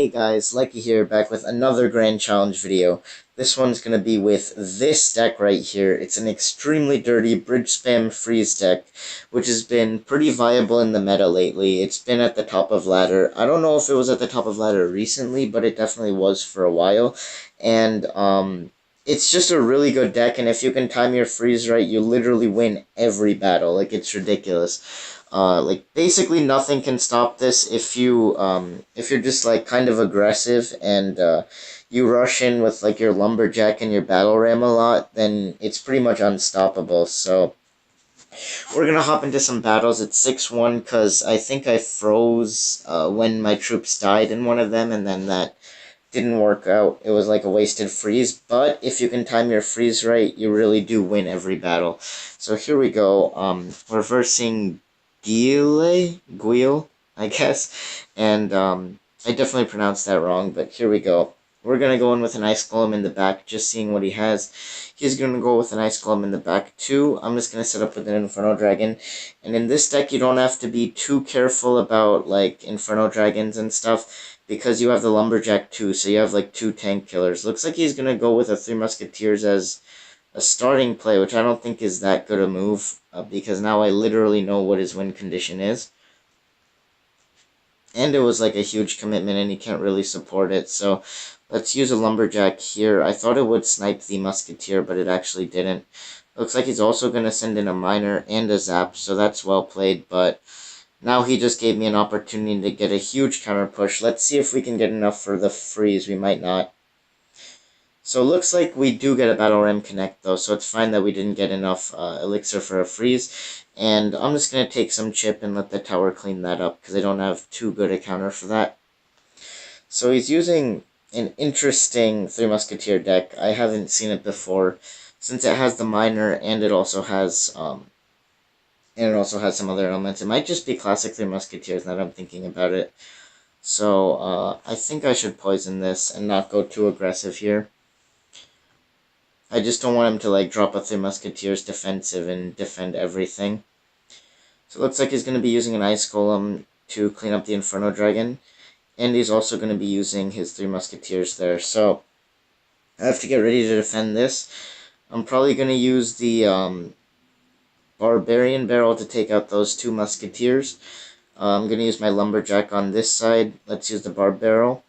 Hey guys, Lecky here, back with another Grand Challenge video. This one's gonna be with this deck right here. It's an extremely dirty bridge spam freeze deck, which has been pretty viable in the meta lately. It's been at the top of ladder. I don't know if it was at the top of ladder recently, but it definitely was for a while. And, it's just a really good deck, and if you can time your freeze right, you literally win every battle. Like, it's ridiculous. Basically nothing can stop this if you're just, like, kind of aggressive and, you rush in with, like, your Lumberjack and your Battle Ram a lot, then it's pretty much unstoppable, so we're gonna hop into some battles. It's 6-1, because I think I froze, when my troops died in one of them, and then that didn't work out. It was like a wasted freeze, but if you can time your freeze right, you really do win every battle. So here we go. We're versing Guile, I guess, and I definitely pronounced that wrong, but here we go. We're gonna go in with an Ice Golem in the back, just seeing what he has. He's gonna go with an Ice Golem in the back too. I'm just gonna set up with an Inferno Dragon, and in this deck you don't have to be too careful about like Inferno Dragons and stuff, because you have the Lumberjack too, so you have like 2 tank killers. Looks like he's gonna go with a 3 Musketeers as a starting play, which I don't think is that good a move, because now I literally know what his win condition is. And it was like a huge commitment, and he can't really support it, so let's use a Lumberjack here. I thought it would snipe the Musketeer, but it actually didn't. Looks like he's also going to send in a Miner and a Zap, so that's well played, but now he just gave me an opportunity to get a huge counter push. Let's see if we can get enough for the freeze. We might not. So it looks like we do get a Battle Ram Connect, though, so it's fine that we didn't get enough Elixir for a freeze. And I'm just going to take some chip and let the tower clean that up, because I don't have too good a counter for that. So he's using an interesting 3 Musketeer deck. I haven't seen it before, since it has the Miner, and it also has some other elements. It might just be classic 3 Musketeers now that I'm thinking about it. So I think I should poison this and not go too aggressive here. I just don't want him to like drop a 3 Musketeers defensive and defend everything. So it looks like he's going to be using an Ice Golem to clean up the Inferno Dragon. And he's also going to be using his 3 Musketeers there. So I have to get ready to defend this. I'm probably going to use the Barbarian Barrel to take out those 2 Musketeers. I'm going to use my Lumberjack on this side. Let's use the Barb Barrel.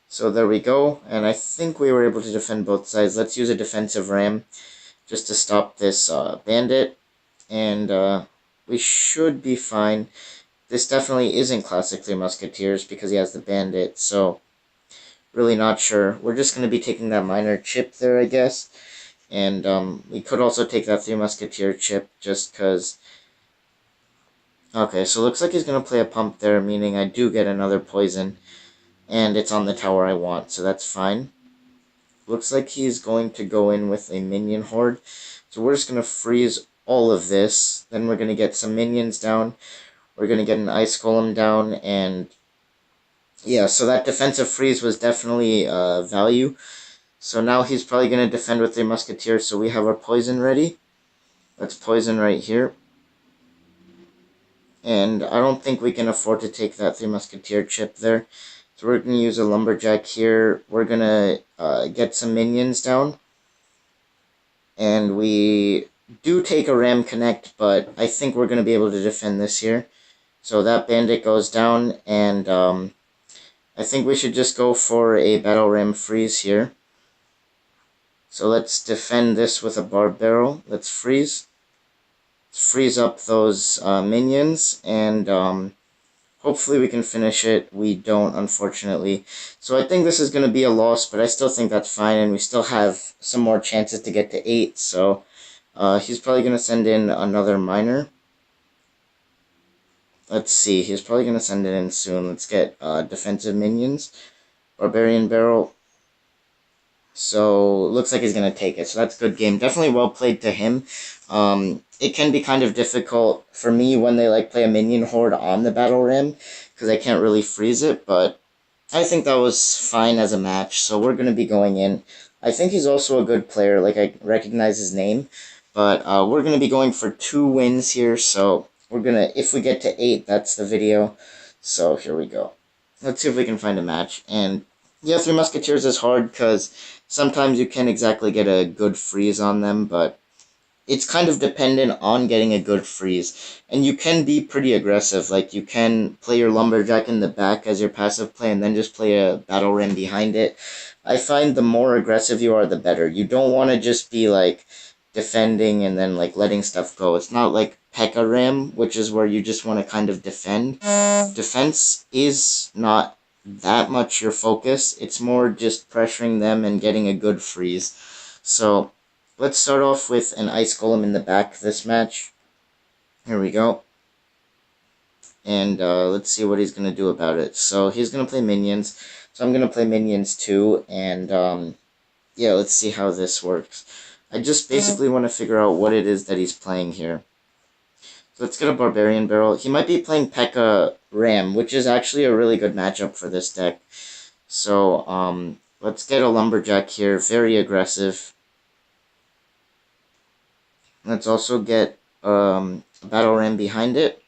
So there we go, and I think we were able to defend both sides. Let's use a defensive ram just to stop this bandit, and we should be fine. This definitely isn't classic 3 Musketeers because he has the bandit, so really not sure. We're just going to be taking that Miner chip there, I guess, and we could also take that 3 Musketeer chip just because. Okay, so it looks like he's going to play a pump there, meaning I do get another poison. And it's on the tower I want, so that's fine. Looks like he's going to go in with a minion horde. So we're just going to freeze all of this. Then we're going to get some minions down. We're going to get an Ice Golem down. And yeah, so that defensive freeze was definitely value. So now he's probably going to defend with 3 Musketeers. So we have our poison ready. Let's poison right here. And I don't think we can afford to take that 3 Musketeer chip there. So we're going to use a Lumberjack here. We're going to get some minions down. And we do take a Ram Connect, but I think we're going to be able to defend this here. So that bandit goes down, and I think we should just go for a Battle Ram Freeze here. So let's defend this with a Barb Barrel. Let's freeze. Let's freeze up those minions, and hopefully we can finish it. We don't, unfortunately. So I think this is going to be a loss, but I still think that's fine, and we still have some more chances to get to 8, so he's probably going to send in another Miner. Let's see, he's probably going to send it in soon. Let's get defensive minions. Barbarian Barrel. So, looks like he's going to take it, so that's a good game. Definitely well played to him. It can be kind of difficult for me when they like play a minion horde on the Battle Ram, because I can't really freeze it, but I think that was fine as a match, so we're going to be going in. I think he's also a good player, like I recognize his name, but we're going to be going for 2 wins here, so we're going to, if we get to 8, that's the video, so here we go. Let's see if we can find a match. And yeah, Three Musketeers is hard because sometimes you can't exactly get a good freeze on them, but it's kind of dependent on getting a good freeze. And you can be pretty aggressive. Like, you can play your Lumberjack in the back as your passive play and then just play a Battle Ram behind it. I find the more aggressive you are, the better. You don't want to just be, like, defending and then, like, letting stuff go. It's not like P.E.K.K.A. Ram, which is where you just want to kind of defend. Defense is not that much your focus. It's more just pressuring them and getting a good freeze. So, let's start off with an Ice Golem in the back this match. Here we go. And let's see what he's going to do about it. So he's going to play minions. So I'm going to play minions too. And yeah, let's see how this works. I just basically want to figure out what it is that he's playing here. So let's get a Barbarian Barrel. He might be playing P.E.K.K.A. Ram, which is actually a really good matchup for this deck. So let's get a Lumberjack here. Very aggressive. Let's also get a Battle Ram behind it.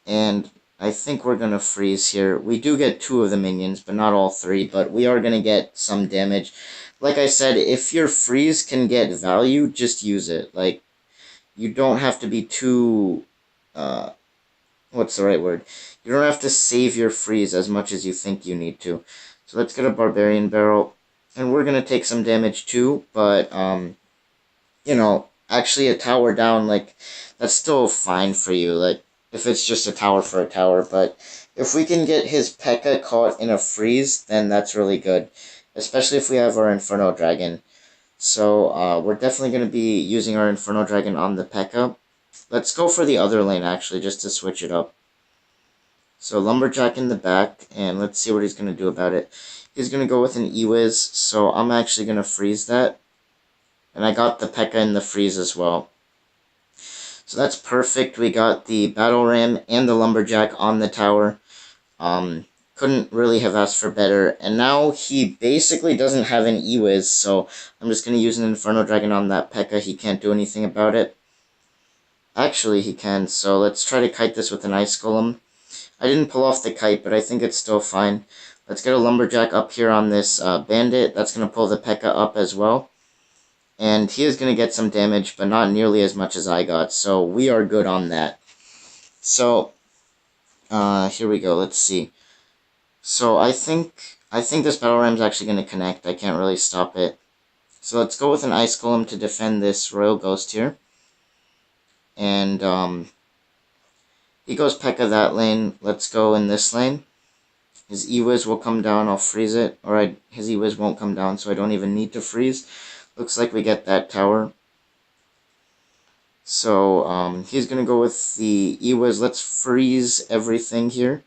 And I think we're going to freeze here. We do get 2 of the minions, but not all 3. But we are going to get some damage. Like I said, if your freeze can get value, just use it. Like, you don't have to be too... what's the right word? You don't have to save your freeze as much as you think you need to. So let's get a Barbarian Barrel. And we're going to take some damage too, but, you know, actually a tower down, like, that's still fine for you, like, if it's just a tower for a tower, but if we can get his P.E.K.K.A. caught in a freeze, then that's really good, especially if we have our Inferno Dragon. So, we're definitely going to be using our Inferno Dragon on the P.E.K.K.A. Let's go for the other lane, actually, just to switch it up. So, Lumberjack in the back, and let's see what he's going to do about it. He's going to go with an E-Wiz, so I'm actually going to freeze that. And I got the P.E.K.K.A. in the freeze as well. So that's perfect. We got the Battle Ram and the Lumberjack on the tower. Couldn't really have asked for better. And now he basically doesn't have an E-Wiz, so I'm just going to use an Inferno Dragon on that P.E.K.K.A. He can't do anything about it. Actually, he can, so let's try to kite this with an Ice Golem. I didn't pull off the kite, but I think it's still fine. Let's get a Lumberjack up here on this Bandit. That's going to pull the P.E.K.K.A. up as well. And he is going to get some damage, but not nearly as much as I got. So we are good on that. So, here we go. Let's see. So I think this Battle Ram is actually going to connect. I can't really stop it. So let's go with an Ice Golem to defend this Royal Ghost here. And, he goes P.E.K.K.A. that lane. Let's go in this lane. His E-Wiz will come down. I'll freeze it. Alright, his E-Wiz won't come down, so I don't even need to freeze. Looks like we get that tower. So, he's going to go with the E-Wiz. Let's freeze everything here.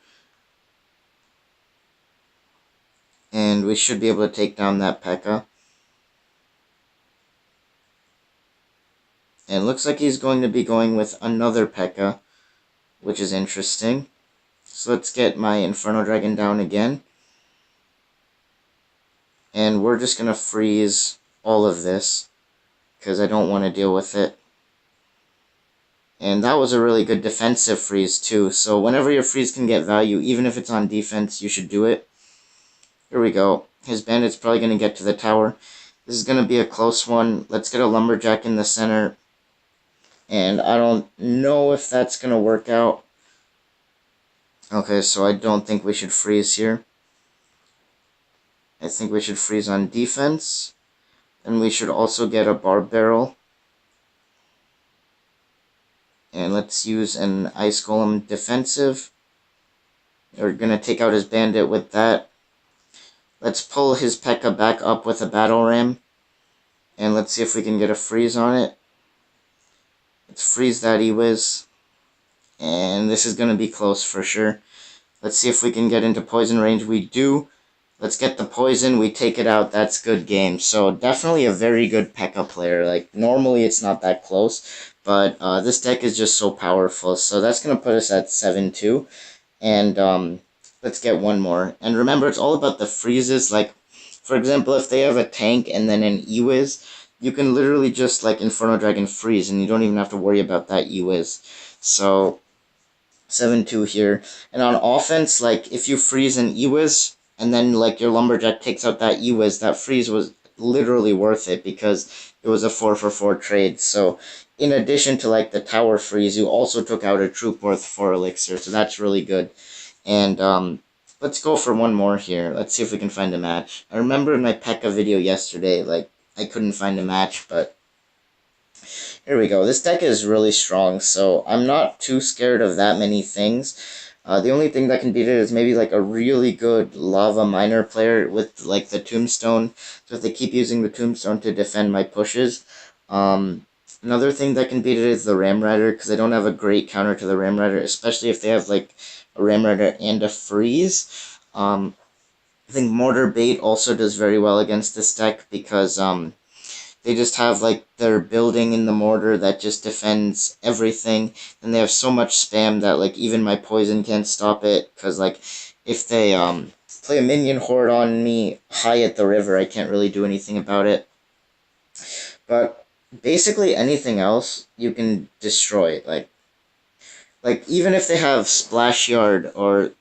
And we should be able to take down that P.E.K.K.A. And it looks like he's going to be going with another P.E.K.K.A., which is interesting. So let's get my Inferno Dragon down again. And we're just going to freeze all of this, because I don't want to deal with it. And that was a really good defensive freeze too, so whenever your freeze can get value, even if it's on defense, you should do it. Here we go. His Bandit's probably going to get to the tower. This is going to be a close one. Let's get a Lumberjack in the center. And I don't know if that's going to work out. Okay, so I don't think we should freeze here. I think we should freeze on defense. And we should also get a Barb Barrel. And let's use an Ice Golem defensive. We're going to take out his Bandit with that. Let's pull his P.E.K.K.A. back up with a Battle Ram. And let's see if we can get a freeze on it. Let's freeze that E-Wiz. And this is going to be close for sure. Let's see if we can get into poison range. We do. Let's get the poison. We take it out. That's good game. So definitely a very good P.E.K.K.A. player. Like, normally it's not that close. But this deck is just so powerful. So that's going to put us at 7-2. And let's get one more. And remember, it's all about the freezes. Like, for example, if they have a tank and then an E-Wiz, you can literally just, like, Inferno Dragon freeze. And you don't even have to worry about that E-Wiz. So 7-2 here. And on offense, like, if you freeze an Ewiz, and then, like, your Lumberjack takes out that Ewiz, that freeze was literally worth it, because it was a 4-for-4 trade. So, in addition to, like, the tower freeze, you also took out a troop worth 4 elixir, so that's really good. And, let's go for one more here. Let's see if we can find a match. I remember in my P.E.K.K.A video yesterday, like, I couldn't find a match, but here we go. This deck is really strong, so I'm not too scared of that many things. The only thing that can beat it is maybe like a really good Lava Miner player with like the Tombstone. So if they keep using the Tombstone to defend my pushes. Another thing that can beat it is the Ram Rider, because I don't have a great counter to the Ram Rider, especially if they have like a Ram Rider and a freeze. I think Mortar Bait also does very well against this deck, because they just have, like, their building in the mortar that just defends everything. And they have so much spam that, like, even my poison can't stop it. Because, like, if they play a minion horde on me high at the river, I can't really do anything about it. But basically anything else you can destroy. Like, even if they have Splash Yard or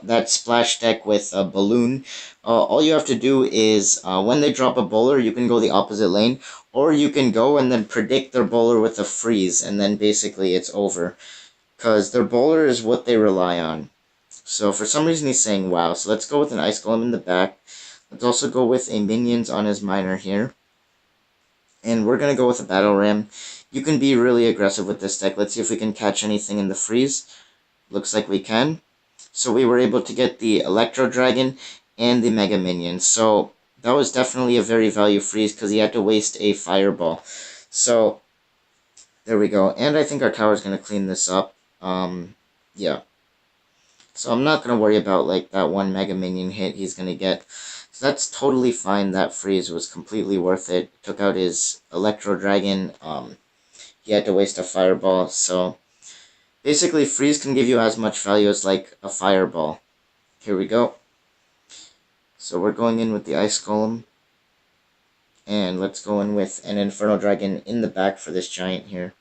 that Splash deck with a Balloon, all you have to do is, when they drop a bowler, you can go the opposite lane, or you can go and then predict their bowler with a freeze, and then basically it's over. Because their bowler is what they rely on. So for some reason he's saying wow, so let's go with an Ice Golem in the back. Let's also go with a Minions on his Miner here. And we're going to go with a Battle Ram. You can be really aggressive with this deck. Let's see if we can catch anything in the freeze. Looks like we can. So we were able to get the Electro Dragon and the Mega Minion. So that was definitely a very value freeze, because he had to waste a Fireball. So there we go. And I think our tower is going to clean this up. Yeah. So I'm not going to worry about like that one Mega Minion hit he's going to get. So that's totally fine. That freeze was completely worth it. Took out his Electro Dragon. He had to waste a Fireball. So basically, freeze can give you as much value as like a Fireball. Here we go. So we're going in with the Ice Golem. And let's go in with an Inferno Dragon in the back for this Giant here.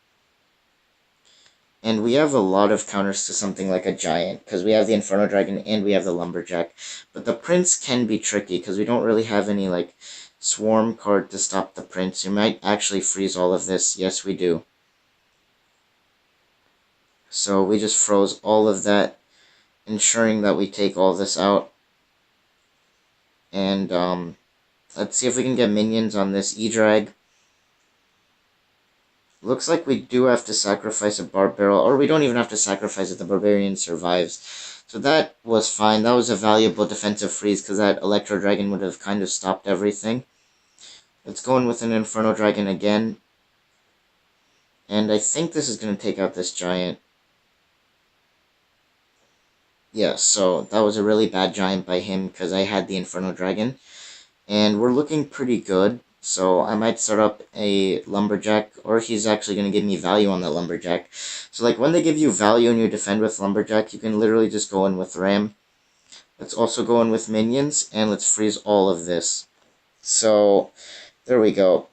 And we have a lot of counters to something like a Giant, because we have the Inferno Dragon and we have the Lumberjack. But the Prince can be tricky, because we don't really have any, like, Swarm card to stop the Prince. You might actually freeze all of this. Yes, we do. So we just froze all of that, ensuring that we take all this out. And, let's see if we can get minions on this E-Drag. Looks like we do have to sacrifice a Barb Barrel, or we don't even have to sacrifice it, the Barbarian survives. So that was fine. That was a valuable defensive freeze, because that Electro Dragon would have kind of stopped everything. Let's go in with an Inferno Dragon again. And I think this is going to take out this Giant. Yeah, so that was a really bad Giant by him, because I had the Inferno Dragon. And we're looking pretty good. So I might start up a Lumberjack, or he's actually going to give me value on that Lumberjack. So like when they give you value and you defend with Lumberjack, you can literally just go in with Ram. Let's also go in with Minions, and let's freeze all of this. So there we go.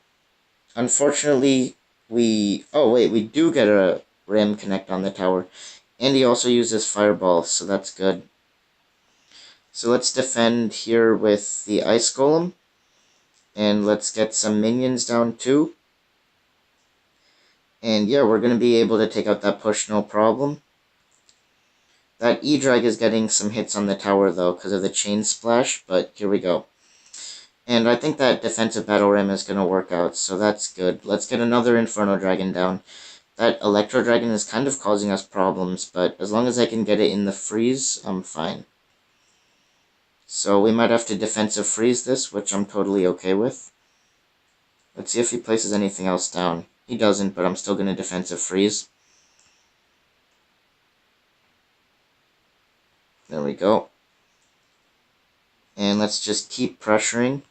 Unfortunately, we do get a Ram Connect on the tower. And he also uses Fireball, so that's good. So let's defend here with the Ice Golem. And let's get some minions down too. And yeah, we're going to be able to take out that push no problem. That E-Drag is getting some hits on the tower though because of the Chain Splash, but here we go. And I think that defensive Battle Ram is going to work out, so that's good. Let's get another Inferno Dragon down. That Electro Dragon is kind of causing us problems, but as long as I can get it in the freeze, I'm fine. So we might have to defensive freeze this, which I'm totally okay with. Let's see if he places anything else down. He doesn't, but I'm still going to defensive freeze. There we go. And let's just keep pressuring.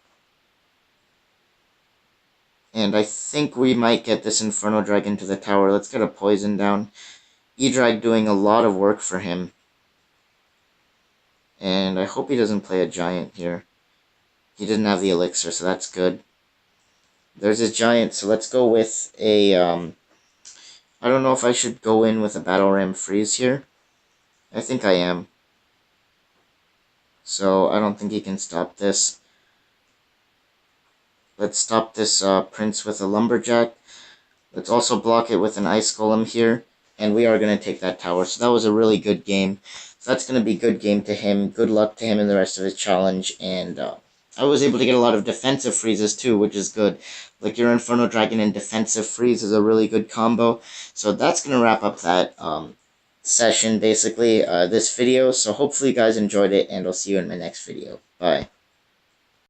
And I think we might get this Inferno Dragon to the tower. Let's get a poison down. E-Drag doing a lot of work for him. And I hope he doesn't play a Giant here. He didn't have the Elixir, so that's good. There's his Giant, so let's go with a, I don't know if I should go in with a Battle Ram Freeze here. I think I am. So I don't think he can stop this. Let's stop this prince with a lumberjack. Let's also block it with an ice golem here. And we are going to take that tower. So that was a really good game. So that's going to be good game to him. Good luck to him in the rest of his challenge. And I was able to get a lot of defensive freezes too, which is good. Like your Inferno Dragon and defensive freeze is a really good combo. So that's going to wrap up that session, basically, this video. So hopefully you guys enjoyed it, and I'll see you in my next video. Bye.